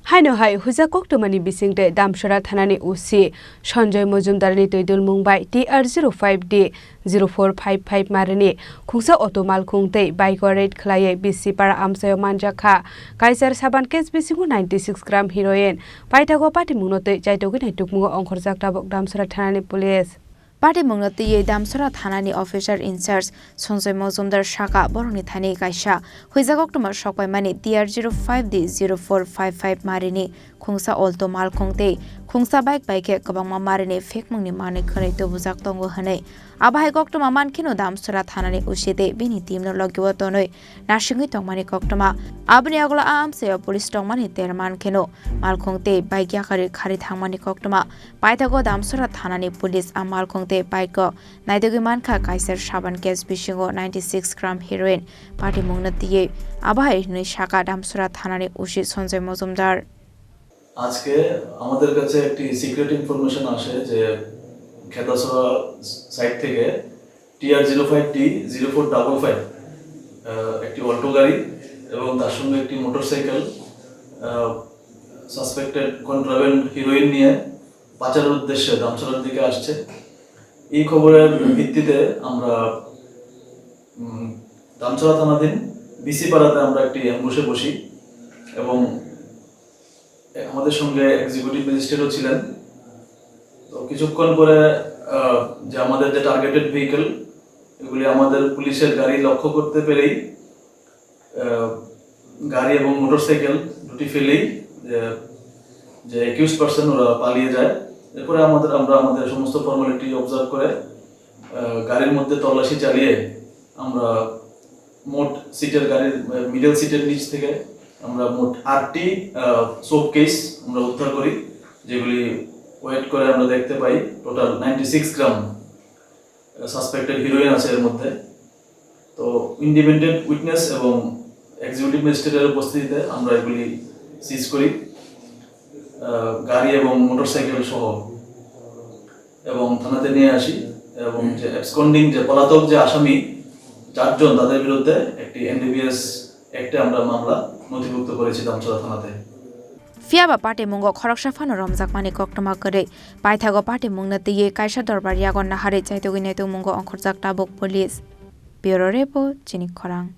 Haino hai huja koktomani bisingde damsara thanani usi Sanjay Mojumdarni toidul Mumbai TR05D 0455 marani khungsa otomal khungtei bike rate khlaiye bisi para amsayo manjakha kaisar saban case bisingu 96 gram heroin paithago pati mungnote jaitogi naitukmungo ongkhorjak tabok damsara thanani police Party Mungnati ye Damsara Thanani officer in charge Sanjay Mojumdar Shaka Boroni Thani Kaisha Huizagok to Mashok Mani TR05D 0455 Marini Khungsa Olto Mal Khongte Khungsa bike bike Kabama Marini fake mungni mani khane to buzak tongo hane Abahai Gokto Maman Kino Damsara Thanani Ushide Bini team no Logiwa Tonoi Nashingi Tongmani Koktoma Abni Agola Am say police Tongmani Terman Keno Mal Khongte bike yakari Kari Thangmani Koktoma Paitago Damsara Thanani police Amal Khongte Baiko Naidogi Manka Kaiser Shaban case bishingo 96 gram heroin Party Mungnati Abahai Ni Shaka Damsara Thanani Ushi Sanjay Mojumdar আজকে আমাদের কাছে একটি secret information আসে যে খেদাসরা site থেকে TR05D 0455 একটি Alto গাড়ি এবং তার সঙ্গে একটি মোটরসাইকেল সাসপেক্টেড কন্ট্রাব্যান্ড হিরোইন নিয়ে পাচারের উদ্দেশ্যে দামছড়ার দিকে আসছে এই খবরের ভিত্তিতে আমরা দামছড়া থানাধীন বিসি পাড়াতে আমরা একটি অ্যাম্বুশে বসি এবং আমাদের সঙ্গে এক্সিকিউটিভ ম্যাজিস্ট্রেটও ছিলেন তো কিছুক্ষণ পরে যে আমাদের যে টার্গেটেড ভেহিকল এগুলি আমাদের পুলিশের গাড়ি লক্ষ্য করতে পেরেই গাড়ি এবং মোটরসাইকেল দুটি ফেলেই যে অ্যাকিউজড পারসন ওরা পালিয়ে যায় এরপরে আমরা আমাদের সমস্ত ফর্মালিটি অবজার্ভ করে গাড়ির মধ্যে তল্লাশি চালিয়ে আমরা মোট সিটের গাড়ির মিডল সিটের নিচ থেকে আমরা মোট 8টি সোপ কেস আমরা উদ্ধার করি যেগুলি ওয়েট করে আমরা দেখতে পাই টোটাল 96 গ্রাম সাসপেক্টেড হিরোইন আছে এর মধ্যে তো ইন্ডিপেন্ডেন্ট উইটনেস এবং এক্সিকিউটিভ ম্যাজিস্ট্রেটের উপস্থিতিতে আমরা এগুলি সিজ করি গাড়ি এবং মোটরসাইকেল সহ এবং থানাতে নিয়ে আসি এবং যে অ্যাবসকন্ডিং যে পলাতক যে আসামি 4 জন তাদের বিরুদ্ধে একটি NDPS অ্যাক্টে আমরা মামলা নথিভুক্ত করেছি দামছড়া থানাতে Fiaba Party Mungo Khorokshafano Ramjak Mani Koktoma Kare Paithago Party Mungnati ye Kaisha Dorbar Yagon Nahare Chaitogine to Mungo Onkhorjak Tabok Police Bureau Report Chinik Khorang